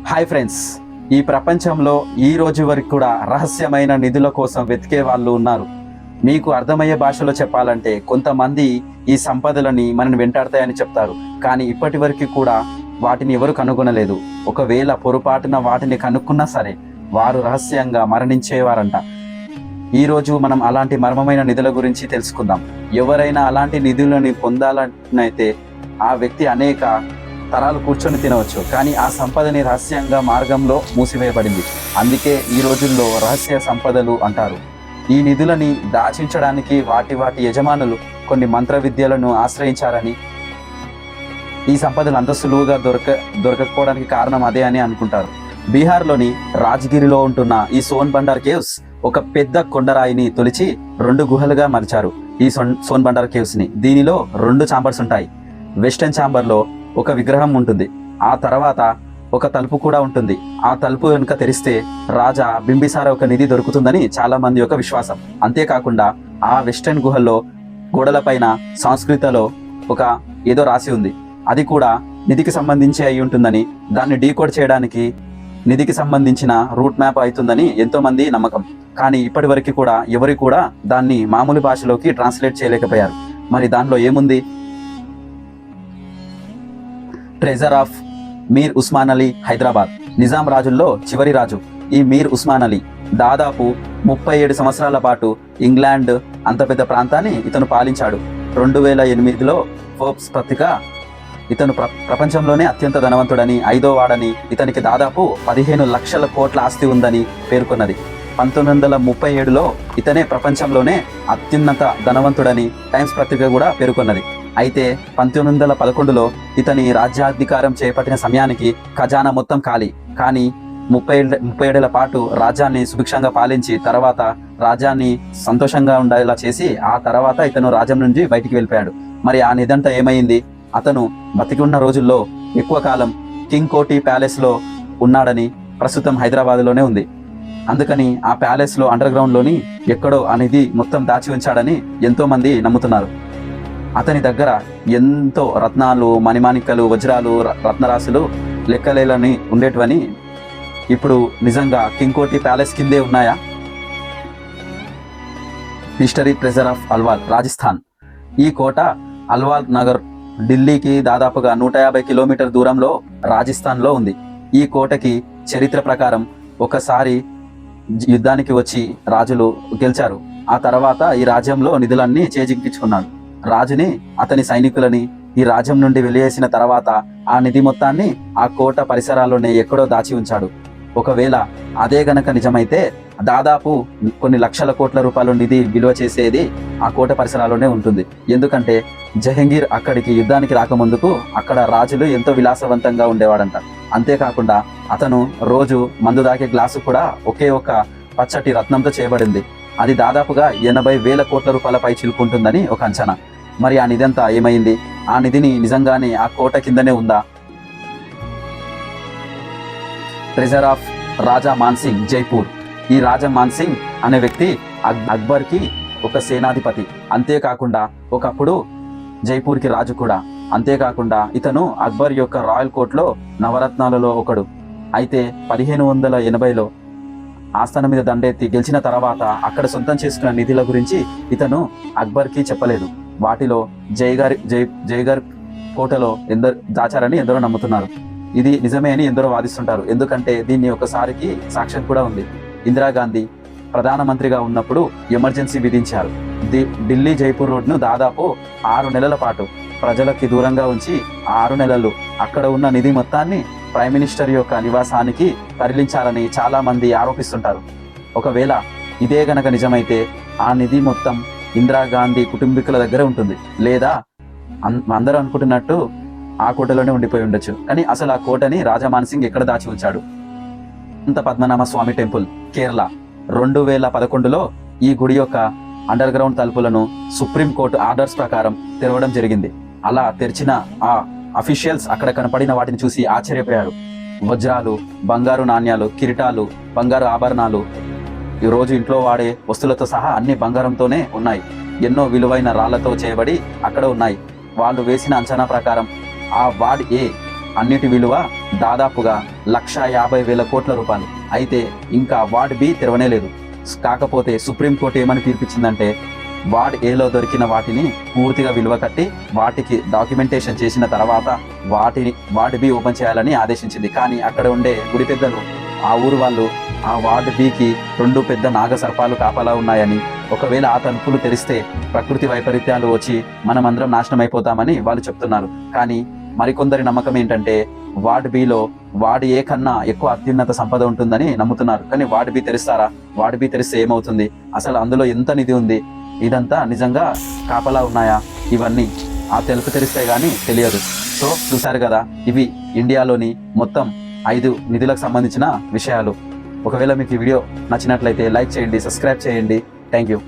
Hi friends, ఈ ప్రపంచంలో ఈ రోజు వరకు కూడా రహస్యమైన నిధుల కోసం వెతికే వాళ్ళు ఉన్నారు. మీకు అర్థమయ్యే భాషలో చెప్పాలంటే కొంతమంది ఈ సంపదలని మనని వెంటాడతాయని చెప్తారు, కానీ ఇప్పటి వరకు కూడా వాటిని ఎవరు కనుగొనలేదు. ఒకవేళ పొరపాటున వాటిని కనుక్కున్నా సరే వారు రహస్యంగా మరణించేవారంట. ఈరోజు మనం అలాంటి మర్మమైన నిధుల గురించి తెలుసుకుందాం. ఎవరైనా అలాంటి నిధులని పొందాలనైతే ఆ వ్యక్తి అనేక తరాలు కూర్చొని తినవచ్చు, కానీ ఆ సంపదని రహస్యంగా మార్గంలో మూసివేయబడింది. అందుకే ఈ రోజుల్లో రహస్య సంపదలు అంటారు. ఈ నిధులని దాచించడానికి వాటి యజమానులు కొన్ని మంత్ర విద్యలను ఆశ్రయించారని, ఈ సంపదలు అంత సులువుగా దొరకకపోవడానికి కారణం అదే అని అనుకుంటారు. బీహార్లోని రాజ్గిరిలో ఉంటున్న ఈ సోన్బండార్ కేవ్స్ ఒక పెద్ద కొండరాయిని తొలిచి 2 గుహలుగా మలిచారు. ఈ సోన్బండార్ కేవ్స్ ని దీనిలో 2 ఛాంబర్స్ ఉంటాయి. వెస్టర్న్ ఛాంబర్ లో ఒక విగ్రహం ఉంటుంది, ఆ తర్వాత ఒక తలుపు కూడా ఉంటుంది. ఆ తలుపు వెనుక తెరిస్తే రాజా బింబిసార ఒక నిధి దొరుకుతుందని చాలా మంది యొక్క విశ్వాసం. అంతేకాకుండా ఆ వెస్టర్న్ గుహల్లో గోడలపైన సంస్కృతలో ఒక ఏదో రాసి ఉంది, అది కూడా నిధికి సంబంధించి అయి ఉంటుందని, దాన్ని డీకోడ్ చేయడానికి నిధికి సంబంధించిన రూట్ మ్యాప్ అవుతుందని ఎంతో మంది నమ్మకం. కానీ ఇప్పటి వరకు కూడా ఎవరు కూడా దాన్ని మామూలు భాషలోకి ట్రాన్స్లేట్ చేయలేకపోయారు. మరి దానిలో ఏముంది? Treasure of Mir Osman Ali, Hyderabad. నిజాం రాజుల్లో చివరి రాజు ఈ మీర్ ఉస్మాన్ అలీ దాదాపు 37 సంవత్సరాల పాటు ఇంగ్లాండ్ అంత పెద్ద ప్రాంతాన్ని ఇతను పాలించాడు. 2008లో ఫోర్బ్స్ పత్రిక ఇతను ప్రపంచంలోనే అత్యంత ధనవంతుడని, 5వ వాడని, ఇతనికి దాదాపు 15 లక్షల కోట్ల ఆస్తి ఉందని పేర్కొన్నది. 1937లో ఇతనే ప్రపంచంలోనే అత్యున్నత ధనవంతుడని టైమ్స్ పత్రిక కూడా పేర్కొన్నది. అయితే 1911లో ఇతని రాజ్యాధికారం చేపట్టిన సమయానికి ఖజానా మొత్తం ఖాళీ. కానీ 37 ఏళ్ల పాటు రాజ్యాన్ని సుభిక్షంగా పాలించి తర్వాత రాజ్యాన్ని సంతోషంగా ఉండేలా చేసి ఆ తర్వాత ఇతను రాజ్యం నుంచి బయటికి వెళ్ళిపోయాడు. మరి ఆ నిధంతా ఏమైంది? అతను బతికి ఉన్న రోజుల్లో ఎక్కువ కాలం కింగ్ కోటి ప్యాలెస్ లో ఉన్నాడని, ప్రస్తుతం హైదరాబాద్లోనే ఉంది. అందుకని ఆ ప్యాలెస్ లో అండర్ గ్రౌండ్ లోని ఎక్కడో ఆ నిధి మొత్తం దాచి ఉంచాడని ఎంతో మంది నమ్ముతున్నారు. అతని దగ్గర ఎంతో రత్నాలు, మణిమాణిక్కలు, వజ్రాలు, రత్నరాశులు లెక్కలేలని ఉండేటివని ఇప్పుడు నిజంగా కింగ్ కోటి ప్యాలెస్ కిందే ఉన్నాయా? History treasure of Alwal, Rajasthan. ఈ కోట అల్వాల్ నగర్ ఢిల్లీకి దాదాపుగా 150 కిలోమీటర్ దూరంలో రాజస్థాన్లో ఉంది. ఈ కోటకి చరిత్ర ప్రకారం ఒకసారి యుద్ధానికి వచ్చి రాజులు గెలిచారు. ఆ తర్వాత ఈ రాజ్యంలో నిధులన్నీ చేజిక్కించుకున్నాడు. రాజుని, అతని సైనికులని ఈ రాజ్యం నుండి వెలివేసిన తర్వాత ఆ నిధి మొత్తాన్ని ఆ కోట పరిసరాల్లోనే ఎక్కడో దాచి ఉంచాడు. ఒకవేళ అదే గనక నిజమైతే దాదాపు కొన్ని లక్షల కోట్ల రూపాయల నిధి విలువ చేసేది ఆ కోట పరిసరాల్లోనే ఉంటుంది. ఎందుకంటే జహంగీర్ అక్కడికి యుద్ధానికి రాకముందుకు అక్కడ రాజులు ఎంతో విలాసవంతంగా ఉండేవాడంట. అంతేకాకుండా అతను రోజు మందు దాకే గ్లాసు కూడా ఒకే ఒక పచ్చటి రత్నంతో చేయబడింది. అది దాదాపుగా 80,000 కోట్ల రూపాయల పై చిలుకుంటుందని ఒక అంచనా. మరి ఆ నిధి అంతా ఏమైంది? ఆ నిధిని నిజంగానే ఆ కోట కిందనే ఉందా? ట్రెజర్ ఆఫ్ రాజా మాన్సింగ్, జైపూర్. ఈ రాజా మాన్సింగ్ అనే వ్యక్తి అక్బర్కి ఒక సేనాధిపతి. అంతేకాకుండా ఒకప్పుడు జైపూర్కి రాజు కూడా. అంతేకాకుండా ఇతను అక్బర్ యొక్క రాయల్ కోర్టులో నవరత్నాలలో ఒకడు. అయితే 1580లో ఆస్థానం మీద దండెత్తి గెలిచిన తర్వాత అక్కడ సొంతం చేసుకున్న నిధుల గురించి ఇతను అక్బర్కి చెప్పలేదు. వాటిలో జైగర్ కోటలో ఎందరు దాచారని ఎందరో నమ్ముతున్నారు. ఇది నిజమే అని ఎందరో వాదిస్తుంటారు. ఎందుకంటే దీన్ని ఒకసారికి సాక్ష్యం కూడా ఉంది. ఇందిరాగాంధీ ప్రధానమంత్రిగా ఉన్నప్పుడు ఎమర్జెన్సీ విధించారు. ఢిల్లీ జైపూర్ రోడ్ను దాదాపు 6 నెలల పాటు ప్రజలకి దూరంగా ఉంచి 6 నెలలు అక్కడ ఉన్న నిధి మొత్తాన్ని ప్రైమ్ మినిస్టర్ యొక్క నివాసానికి తరలించాలని చాలా మంది ఆరోపిస్తుంటారు. ఒకవేళ ఇదే గనక నిజమైతే ఆ నిధి మొత్తం ఇందిరాగాంధీ కుటుంబీకుల దగ్గర ఉంటుంది, లేదా అందరూ అనుకుంటున్నట్టు ఆ కోటలోనే ఉండిపోయి ఉండొచ్చు. కానీ అసలు ఆ కోటని రాజా మాన్సింగ్ ఎక్కడ దాచి ఉంచాడు? అనంత పద్మనాభ స్వామి టెంపుల్, కేరళ. 2011లో ఈ గుడి యొక్క అండర్ గ్రౌండ్ తలుపులను సుప్రీం కోర్టు ఆర్డర్స్ ప్రకారం తెరవడం జరిగింది. అలా తెరిచిన ఆ అఫీషియల్స్ అక్కడ కనపడిన వాటిని చూసి ఆశ్చర్యపోయారు. వజ్రాలు, బంగారు నాణ్యాలు, కిరీటాలు, బంగారు ఆభరణాలు, ఈ రోజు ఇంట్లో వాడే వస్తువులతో సహా అన్ని బంగారంతోనే ఉన్నాయి. ఎన్నో విలువైన రాళ్లతో చేయబడి అక్కడ ఉన్నాయి. వాళ్ళు వేసిన అంచనా ప్రకారం ఆ వార్డ్ ఏ అన్నిటి విలువ దాదాపుగా 1,50,000 కోట్ల రూపాయలు. అయితే ఇంకా వార్డ్ బి తెరవనే లేదు. కాకపోతే సుప్రీంకోర్టు ఏమని తీర్పిచ్చిందంటే వార్డ్ ఏలో దొరికిన వాటిని పూర్తిగా విలువ కట్టి వాటికి డాక్యుమెంటేషన్ చేసిన తర్వాత వాటిని వార్డ్ బి ఓపెన్ చేయాలని ఆదేశించింది. కానీ అక్కడ ఉండే గుడి పెద్దలు, ఆ ఊరు వాళ్ళు ఆ వార్డ్ బికి 2 పెద్ద నాగసర్పాలు కాపలా ఉన్నాయని, ఒకవేళ ఆ తలుపులు తెరిస్తే ప్రకృతి వైపరీత్యాలు వచ్చి మనమందరం నాశనం అయిపోతామని వాళ్ళు చెప్తున్నారు. కానీ మరికొందరి నమ్మకం ఏంటంటే వార్డ్ బిలో వార్డ్ ఏ కన్నా ఎక్కువ అత్యున్నత సంపద ఉంటుందని నమ్ముతున్నారు. కానీ వార్డ్ బి తెరుస్తారా? వార్డ్ బి తెరిస్తే ఏమవుతుంది? అసలు అందులో ఎంత నిధి ఉంది? ఇదంతా నిజంగా కాపలా ఉన్నాయా? ఇవన్నీ ఆ తెలుపు తెరిస్తే గానీ తెలియదు. సో చూసారు కదా, ఇవి ఇండియాలోని మొత్తం 5 నిధులకు సంబంధించిన విషయాలు. ఒకవేళ మీకు ఈ వీడియో నచ్చినట్లయితే లైక్ చేయండి, సబ్స్క్రైబ్ చేయండి. Thank you.